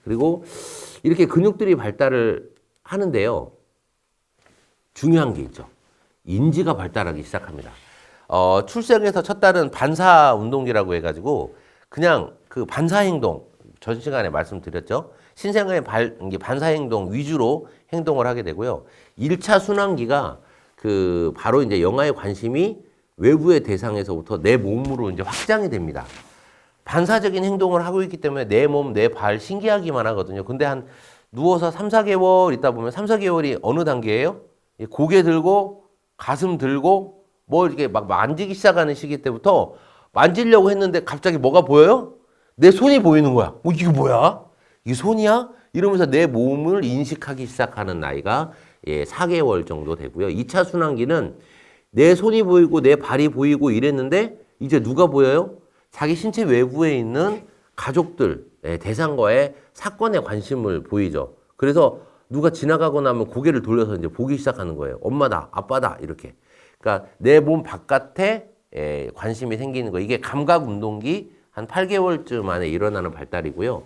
그리고 이렇게 근육들이 발달을 하는데요. 중요한 게 있죠. 인지가 발달하기 시작합니다. 출생에서 첫 달은 반사 운동기라고 해가지고 그냥 그 반사 행동, 전 시간에 말씀드렸죠. 신생아의 반사 행동 위주로 행동을 하게 되고요. 1차 순환기가 그 바로 이제 영아의 관심이 외부의 대상에서부터 내 몸으로 이제 확장이 됩니다. 반사적인 행동을 하고 있기 때문에 내 몸, 내 발 신기하기만 하거든요. 근데 한 누워서 3, 4개월 있다 보면 3, 4개월이 어느 단계예요? 고개 들고 가슴 들고 뭐 이렇게 막 만지기 시작하는 시기 때부터 만지려고 했는데 갑자기 뭐가 보여요? 내 손이 보이는 거야. 이게 뭐야? 이게 손이야? 이러면서 내 몸을 인식하기 시작하는 나이가 4개월 정도 되고요. 2차 순환기는 내 손이 보이고 내 발이 보이고 이랬는데 이제 누가 보여요? 자기 신체 외부에 있는 가족들, 대상과의 사건에 관심을 보이죠. 그래서 누가 지나가고 나면 고개를 돌려서 이제 보기 시작하는 거예요. 엄마다, 아빠다, 이렇게. 그러니까 내 몸 바깥에 관심이 생기는 거. 이게 감각 운동기 한 8개월쯤 안에 일어나는 발달이고요.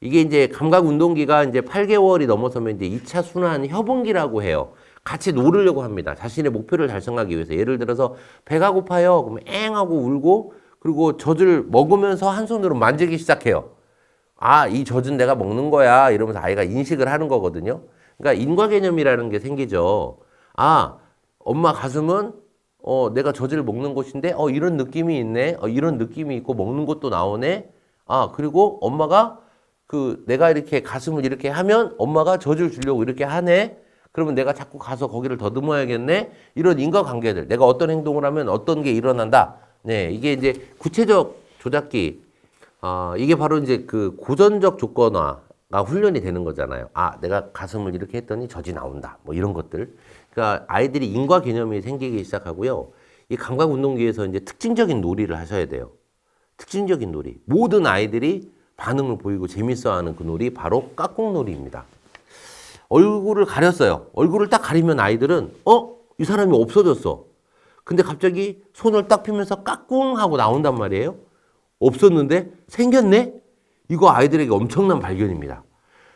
이게 이제 감각 운동기가 이제 8개월이 넘어서면 이제 2차 순환 협응기라고 해요. 같이 놀으려고 합니다. 자신의 목표를 달성하기 위해서. 예를 들어서 배가 고파요. 그러면 엥 하고 울고 그리고 젖을 먹으면서 한 손으로 만지기 시작해요. 아, 이 젖은 내가 먹는 거야. 이러면서 아이가 인식을 하는 거거든요. 그러니까 인과 개념이라는 게 생기죠. 아, 엄마 가슴은 내가 젖을 먹는 곳인데 이런 느낌이 있네. 이런 느낌이 있고 먹는 것도 나오네. 아, 그리고 엄마가 내가 이렇게 가슴을 이렇게 하면 엄마가 젖을 주려고 이렇게 하네. 그러면 내가 자꾸 가서 거기를 더듬어야겠네. 이런 인과관계들. 내가 어떤 행동을 하면 어떤 게 일어난다. 네, 이게 이제 구체적 조작기. 이게 바로 이제 그 고전적 조건화가 훈련이 되는 거잖아요. 아, 내가 가슴을 이렇게 했더니 젖이 나온다. 뭐 이런 것들. 그러니까 아이들이 인과 개념이 생기기 시작하고요. 이 감각 운동기에서 이제 특징적인 놀이를 하셔야 돼요. 특징적인 놀이. 모든 아이들이 반응을 보이고 재밌어하는 그 놀이 바로 깍꿍놀이입니다. 얼굴을 가렸어요. 얼굴을 딱 가리면 아이들은 이 사람이 없어졌어. 근데 갑자기 손을 딱 펴면서 까꿍 하고 나온단 말이에요. 없었는데 생겼네? 이거 아이들에게 엄청난 발견입니다.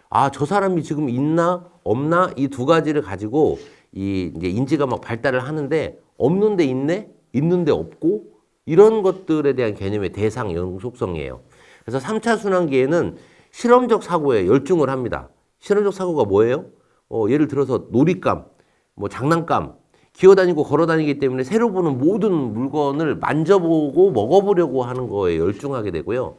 아, 저 사람이 지금 있나 없나 이 두 가지를 가지고 이제 인지가 막 발달을 하는데 없는데 있네? 있는데 없고 이런 것들에 대한 개념의 대상 연속성이에요. 그래서 3차 순환기에는 실험적 사고에 열중을 합니다. 실험적 사고가 뭐예요? 예를 들어서 놀잇감, 뭐 장난감, 기어다니고 걸어다니기 때문에 새로 보는 모든 물건을 만져보고 먹어보려고 하는 거에 열중하게 되고요.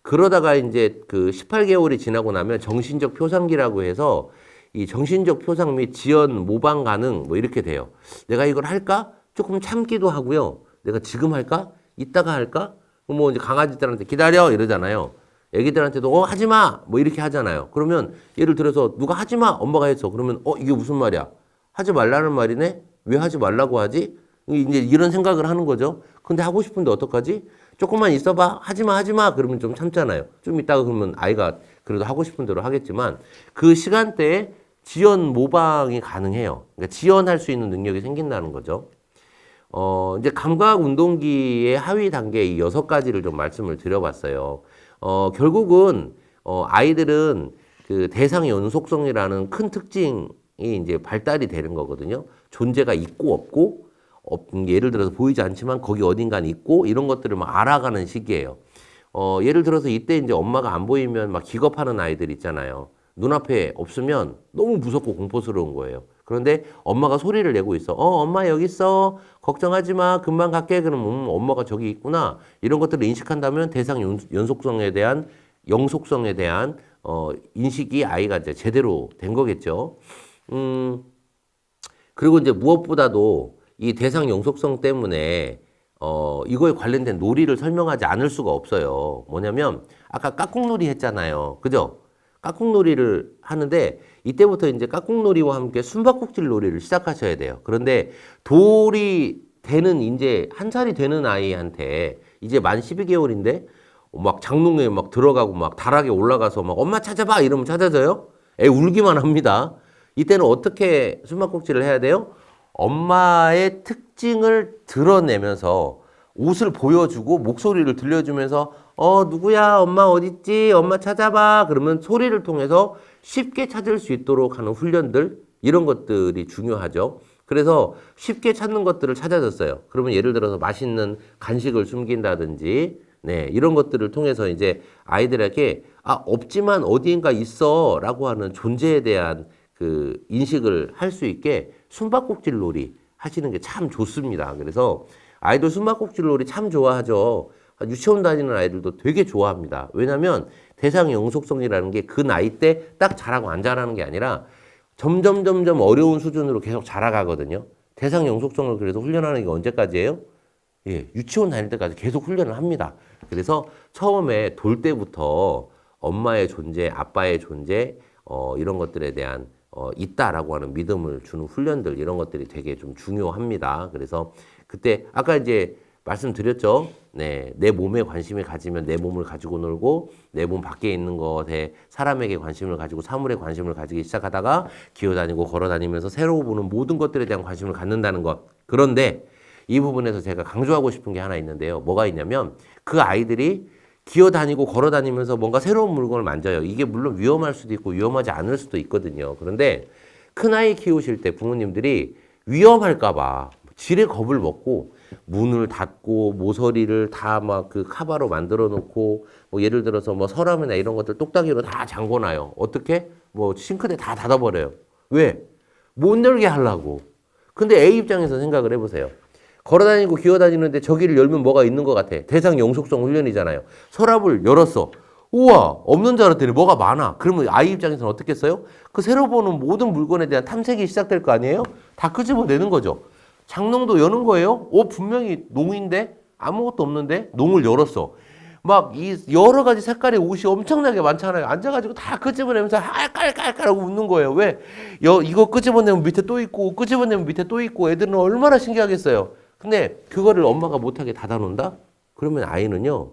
그러다가 이제 그 18개월이 지나고 나면 정신적 표상기라고 해서 이 정신적 표상 및 지연 모방 가능 뭐 이렇게 돼요. 내가 이걸 할까? 조금 참기도 하고요. 내가 지금 할까? 이따가 할까? 뭐 이제 강아지들한테 기다려 이러잖아요. 애기들한테도 하지 마! 뭐 이렇게 하잖아요. 그러면 예를 들어서 누가 하지 마! 엄마가 했어. 그러면 이게 무슨 말이야? 하지 말라는 말이네? 왜 하지 말라고 하지? 이제 이런 생각을 하는 거죠. 근데 하고 싶은데 어떡하지? 조금만 있어봐. 하지 마, 하지 마. 그러면 좀 참잖아요. 좀 있다가 그러면 아이가 그래도 하고 싶은 대로 하겠지만 그 시간대에 지연 모방이 가능해요. 그러니까 지연할 수 있는 능력이 생긴다는 거죠. 이제 감각 운동기의 하위 단계 이 6가지를 좀 말씀을 드려봤어요. 결국은 아이들은 그 대상 연속성이라는 큰 특징이 이제 발달이 되는 거거든요. 존재가 있고 없고, 예를 들어서 보이지 않지만 거기 어딘가는 있고 이런 것들을 막 알아가는 시기예요. 예를 들어서 이때 이제 엄마가 안 보이면 막 기겁하는 아이들 있잖아요. 눈앞에 없으면 너무 무섭고 공포스러운 거예요. 그런데 엄마가 소리를 내고 있어. 엄마 여기 있어. 걱정하지 마. 금방 갈게. 그러면 엄마가 저기 있구나. 이런 것들을 인식한다면 대상 연속성에 대한 영속성에 대한 인식이 아이가 이제 제대로 된 거겠죠. 그리고 이제 무엇보다도 이 대상 영속성 때문에 이거에 관련된 놀이를 설명하지 않을 수가 없어요. 뭐냐면 아까 깍꿍놀이 했잖아요. 그죠? 깍꿍놀이를 하는데 이때부터 이제 깍꿍놀이와 함께 숨바꼭질 놀이를 시작하셔야 돼요. 그런데 돌이 되는 이제 1살이 되는 아이한테 이제 만 12개월인데 막 장롱에 막 들어가고 막 다락에 올라가서 막 엄마 찾아봐 이러면 찾아져요? 애 울기만 합니다. 이때는 어떻게 숨바꼭질을 해야 돼요? 엄마의 특징을 드러내면서 옷을 보여주고 목소리를 들려주면서 누구야 엄마 어딨지 엄마 찾아봐 그러면 소리를 통해서 쉽게 찾을 수 있도록 하는 훈련들 이런 것들이 중요하죠. 그래서 쉽게 찾는 것들을 찾아줬어요. 그러면 예를 들어서 맛있는 간식을 숨긴다든지 네, 이런 것들을 통해서 이제 아이들에게 없지만 어디인가 있어라고 하는 존재에 대한 그 인식을 할 수 있게 숨바꼭질 놀이 하시는 게 참 좋습니다. 그래서 아이들 숨바꼭질 놀이 참 좋아하죠. 유치원 다니는 아이들도 되게 좋아합니다. 왜냐하면 대상 영속성이라는 게 그 나이 때 딱 잘하고 안 잘하는 게 아니라 점점 어려운 수준으로 계속 자라가거든요. 대상 영속성을 그래서 훈련하는 게 언제까지예요? 예, 유치원 다닐 때까지 계속 훈련을 합니다. 그래서 처음에 돌 때부터 엄마의 존재, 아빠의 존재, 이런 것들에 대한 있다라고 하는 믿음을 주는 훈련들 이런 것들이 되게 좀 중요합니다. 그래서 그때 아까 이제 말씀드렸죠. 네, 내 몸에 관심을 가지면 내 몸을 가지고 놀고 내 몸 밖에 있는 것에 사람에게 관심을 가지고 사물에 관심을 가지기 시작하다가 기어다니고 걸어다니면서 새로 보는 모든 것들에 대한 관심을 갖는다는 것. 그런데 이 부분에서 제가 강조하고 싶은 게 하나 있는데요. 뭐가 있냐면 그 아이들이 기어다니고 걸어다니면서 뭔가 새로운 물건을 만져요. 이게 물론 위험할 수도 있고 위험하지 않을 수도 있거든요. 그런데 큰 아이 키우실 때 부모님들이 위험할까 봐 지레 겁을 먹고 문을 닫고 모서리를 다 막 그 카바로 만들어 놓고 뭐 예를 들어서 뭐 서랍이나 이런 것들 똑딱이로 다 잠궈 놔요. 어떻게? 뭐 싱크대 다 닫아 버려요. 왜? 못 열게 하려고. 근데 A 입장에서 생각을 해 보세요. 걸어다니고 기어다니는데 저기를 열면 뭐가 있는 것 같아. 대상 영속성 훈련이잖아요. 서랍을 열었어. 우와, 없는 줄 알았더니 뭐가 많아. 그러면 아이 입장에서는 어떻겠어요? 그 새로 보는 모든 물건에 대한 탐색이 시작될 거 아니에요? 다 끄집어내는 거죠. 장롱도 여는 거예요? 분명히 농인데? 아무것도 없는데? 농을 열었어. 막 이 여러 가지 색깔의 옷이 엄청나게 많잖아요. 앉아가지고 다 끄집어내면서 깔깔깔깔하고 웃는 거예요. 왜? 이거 끄집어내면 밑에 또 있고, 끄집어내면 밑에 또 있고, 애들은 얼마나 신기하겠어요. 근데 그거를 엄마가 못하게 닫아놓는다? 그러면 아이는요,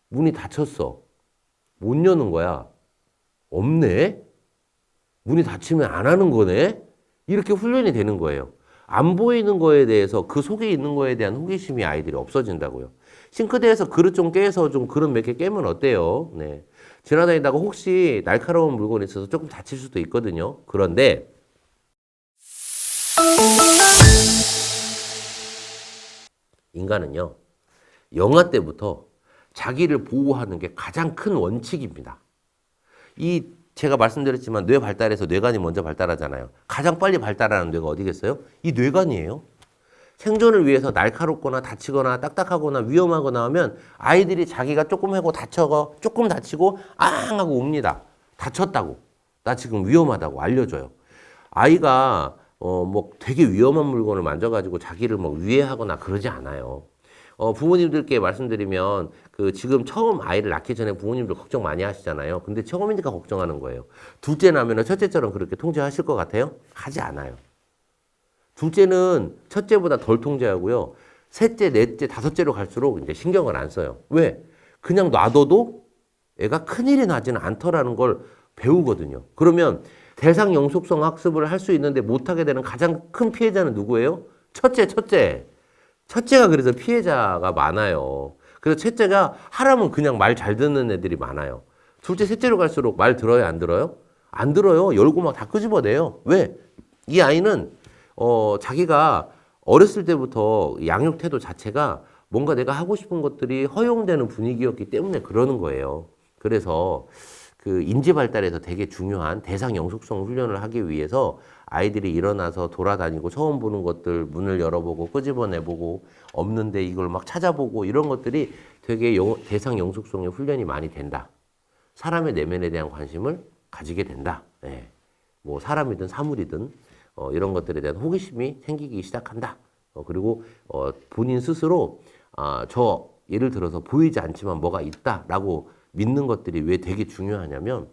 문이 닫혔어. 못 여는 거야. 없네? 문이 닫히면 안 하는 거네? 이렇게 훈련이 되는 거예요. 안 보이는 거에 대해서 그 속에 있는 거에 대한 호기심이 아이들이 없어진다고요. 싱크대에서 그릇 좀 깨서 좀 그릇 몇 개 깨면 어때요? 네. 지나다니다가 혹시 날카로운 물건이 있어서 조금 다칠 수도 있거든요. 그런데 인간은요, 영아 때부터 자기를 보호하는 게 가장 큰 원칙입니다. 제가 말씀드렸지만 뇌 발달에서 뇌관이 먼저 발달하잖아요. 가장 빨리 발달하는 뇌가 어디겠어요? 이 뇌관이에요. 생존을 위해서 날카롭거나 다치거나 딱딱하거나 위험하거나 하면 아이들이 자기가 조금 하고 조금 다치고 앙 하고 옵니다. 다쳤다고. 나 지금 위험하다고 알려줘요. 아이가 뭐 되게 위험한 물건을 만져가지고 자기를 뭐 위해하거나 그러지 않아요. 부모님들께 말씀드리면 지금 처음 아이를 낳기 전에 부모님들 걱정 많이 하시잖아요. 근데 처음이니까 걱정하는 거예요. 둘째 나면은 첫째처럼 그렇게 통제하실 것 같아요? 하지 않아요. 둘째는 첫째보다 덜 통제하고요. 셋째, 넷째, 다섯째로 갈수록 이제 신경을 안 써요. 왜? 그냥 놔둬도 애가 큰일이 나지는 않더라는 걸 배우거든요. 그러면 대상 영속성 학습을 할 수 있는데 못하게 되는 가장 큰 피해자는 누구예요? 첫째가 그래서 피해자가 많아요. 그래서 셋째가 하라면 그냥 말 잘 듣는 애들이 많아요. 둘째, 셋째로 갈수록 말 들어요, 안 들어요? 안 들어요. 열고 막 다 끄집어내요. 왜? 이 아이는 자기가 어렸을 때부터 양육 태도 자체가 뭔가 내가 하고 싶은 것들이 허용되는 분위기였기 때문에 그러는 거예요. 그래서 인지 발달에서 되게 중요한 대상 영속성 훈련을 하기 위해서 아이들이 일어나서 돌아다니고 처음 보는 것들 문을 열어보고 끄집어내보고 없는데 이걸 막 찾아보고 이런 것들이 되게 대상 영속성의 훈련이 많이 된다. 사람의 내면에 대한 관심을 가지게 된다. 네. 뭐 사람이든 사물이든 이런 것들에 대한 호기심이 생기기 시작한다. 그리고 본인 스스로 예를 들어서 보이지 않지만 뭐가 있다라고 믿는 것들이 왜 되게 중요하냐면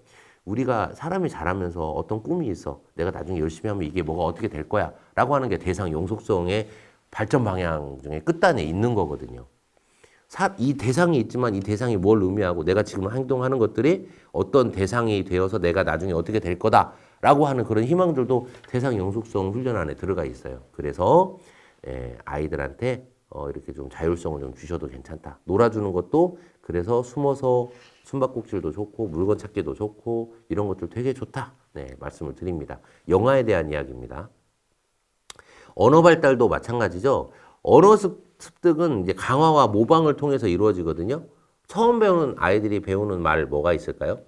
우리가 사람이 자라면서 어떤 꿈이 있어. 내가 나중에 열심히 하면 이게 뭐가 어떻게 될 거야 라고 하는 게 대상 영속성의 발전 방향 중에 끝단에 있는 거거든요. 이 대상이 있지만 이 대상이 뭘 의미하고 내가 지금 행동하는 것들이 어떤 대상이 되어서 내가 나중에 어떻게 될 거다 라고 하는 그런 희망들도 대상 영속성 훈련 안에 들어가 있어요. 그래서 아이들한테 이렇게 좀 자율성을 좀 주셔도 괜찮다. 놀아주는 것도 그래서 숨어서 숨바꼭질도 좋고 물건 찾기도 좋고 이런 것들 되게 좋다. 네, 말씀을 드립니다. 영화에 대한 이야기입니다. 언어 발달도 마찬가지죠. 언어 습득은 이제 강화와 모방을 통해서 이루어지거든요. 처음 배우는 아이들이 배우는 말 뭐가 있을까요?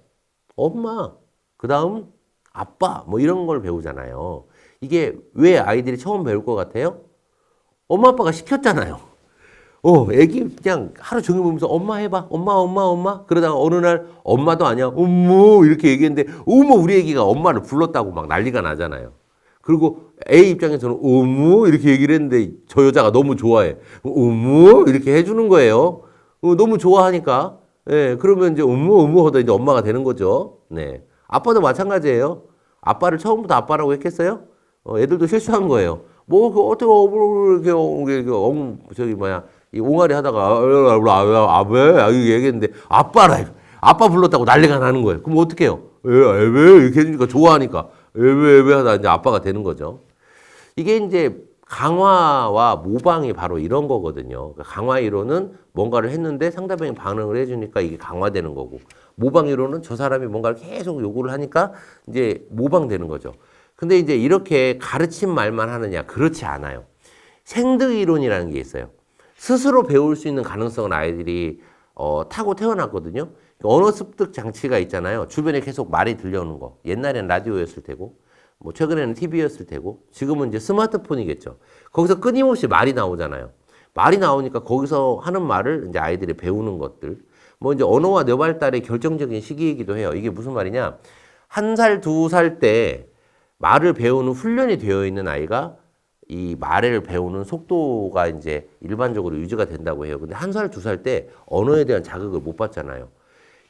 엄마, 그 다음 아빠, 뭐 이런 걸 배우잖아요. 이게 왜 아이들이 처음 배울 것 같아요? 엄마 아빠가 시켰잖아요. 애기 그냥 하루 종일 보면서 엄마 해봐. 엄마, 엄마, 엄마. 그러다가 어느 날 엄마도 아니야. 엄마 이렇게 얘기했는데 어머 우리 애기가 엄마를 불렀다고 막 난리가 나잖아요. 그리고 A 입장에서는 어머 이렇게 얘기를 했는데 저 여자가 너무 좋아해. 어머 이렇게 해주는 거예요. 너무 좋아하니까. 예, 그러면 이제 어머 하다 이제 엄마가 되는 거죠. 네. 아빠도 마찬가지예요. 아빠를 처음부터 아빠라고 했겠어요? 애들도 실수한 거예요. 뭐, 어떻게, 저기, 뭐야, 이 옹알이 하다가, 이렇게 얘기했는데, 아빠라, 아빠 불렀다고 난리가 나는 거예요. 그럼 어떻게 해요? 왜, 이렇게 해주니까 좋아하니까, 왜 하다 이제 아빠가 되는 거죠. 이게 이제 강화와 모방이 바로 이런 거거든요. 그러니까 강화 이론은 뭔가를 했는데 상대방이 반응을 해주니까 이게 강화되는 거고, 모방 이론은 저 사람이 뭔가를 계속 요구를 하니까 이제 모방되는 거죠. 근데 이제 이렇게 가르친 말만 하느냐? 그렇지 않아요. 생득 이론이라는 게 있어요. 스스로 배울 수 있는 가능성은 아이들이 타고 태어났거든요. 언어 습득 장치가 있잖아요. 주변에 계속 말이 들려오는 거. 옛날에는 라디오였을 테고, 뭐 최근에는 TV였을 테고, 지금은 이제 스마트폰이겠죠. 거기서 끊임없이 말이 나오잖아요. 말이 나오니까 거기서 하는 말을 이제 아이들이 배우는 것들. 뭐 이제 언어와 뇌 발달의 결정적인 시기이기도 해요. 이게 무슨 말이냐? 1살, 2살 때 말을 배우는 훈련이 되어 있는 아이가 이 말을 배우는 속도가 이제 일반적으로 유지가 된다고 해요. 근데 1살, 2살 때 언어에 대한 자극을 못 받잖아요.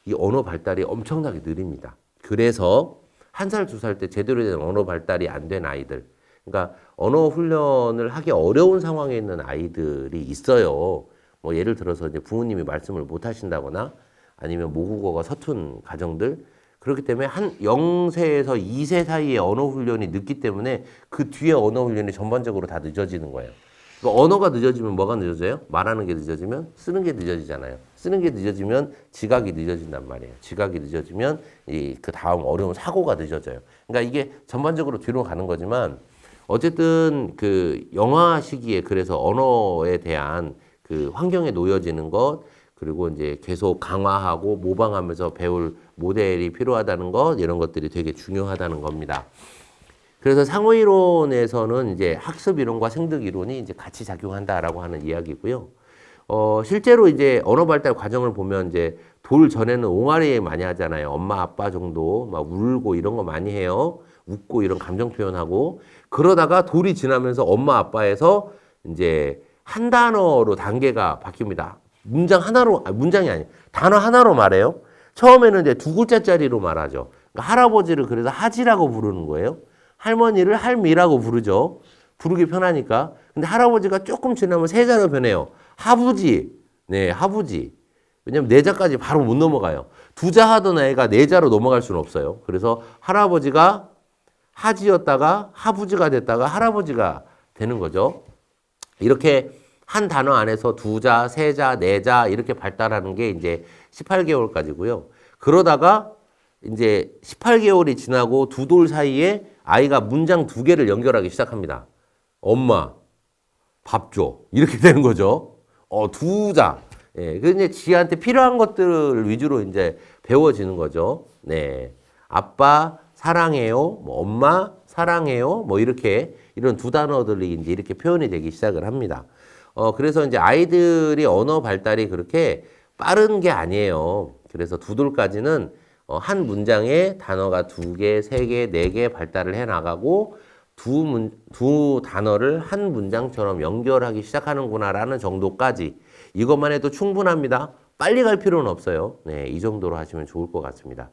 이 언어 발달이 엄청나게 느립니다. 그래서 1살, 2살 때 제대로 된 언어 발달이 안 된 아이들, 그러니까 언어 훈련을 하기 어려운 상황에 있는 아이들이 있어요. 뭐 예를 들어서 이제 부모님이 말씀을 못 하신다거나 아니면 모국어가 서툰 가정들, 그렇기 때문에 한 0세에서 2세 사이에 언어 훈련이 늦기 때문에 그 뒤에 언어 훈련이 전반적으로 다 늦어지는 거예요. 그러니까 언어가 늦어지면 뭐가 늦어져요? 말하는 게 늦어지면 쓰는 게 늦어지잖아요. 쓰는 게 늦어지면 지각이 늦어진단 말이에요. 지각이 늦어지면 그 다음 어려운 사고가 늦어져요. 그러니까 이게 전반적으로 뒤로 가는 거지만 어쨌든 그 영아 시기에 그래서 언어에 대한 그 환경에 놓여지는 것, 그리고 이제 계속 강화하고 모방하면서 배울 모델이 필요하다는 것, 이런 것들이 되게 중요하다는 겁니다. 그래서 상호 이론에서는 이제 학습 이론과 생득 이론이 이제 같이 작용한다라고 하는 이야기고요. 실제로 이제 언어 발달 과정을 보면 이제 돌 전에는 옹알이 많이 하잖아요. 엄마, 아빠 정도 막 울고 이런 거 많이 해요. 웃고 이런 감정 표현하고. 그러다가 돌이 지나면서 엄마, 아빠에서 이제 한 단어로 단계가 바뀝니다. 문장 하나로, 문장이 아니에요. 단어 하나로 말해요. 처음에는 이제 2글자짜리로 말하죠. 그러니까 할아버지를 그래서 하지라고 부르는 거예요. 할머니를 할미라고 부르죠. 부르기 편하니까. 근데 할아버지가 조금 지나면 3자로 변해요. 하부지. 네, 하부지. 왜냐면 4자까지 바로 못 넘어가요. 2자 하던 애가 4자로 넘어갈 수는 없어요. 그래서 할아버지가 하지였다가 하부지가 됐다가 할아버지가 되는 거죠. 이렇게 한 단어 안에서 2자, 3자, 4자 이렇게 발달하는 게 이제 18개월까지고요. 그러다가 이제 18개월이 지나고 2돌 사이에 아이가 문장 2개를 연결하기 시작합니다. 엄마, 밥 줘. 이렇게 되는 거죠. 2자. 예, 그 이제 지한테 필요한 것들을 위주로 이제 배워지는 거죠. 네. 아빠, 사랑해요. 뭐 엄마, 사랑해요. 뭐 이렇게 이런 2단어들이 이제 이렇게 표현이 되기 시작을 합니다. 그래서 이제 아이들이 언어 발달이 그렇게 빠른 게 아니에요. 그래서 2돌까지는 한 문장에 단어가 2개, 3개, 4개 발달을 해 나가고 두 단어를 한 문장처럼 연결하기 시작하는구나라는 정도까지 이것만 해도 충분합니다. 빨리 갈 필요는 없어요. 네, 이 정도로 하시면 좋을 것 같습니다.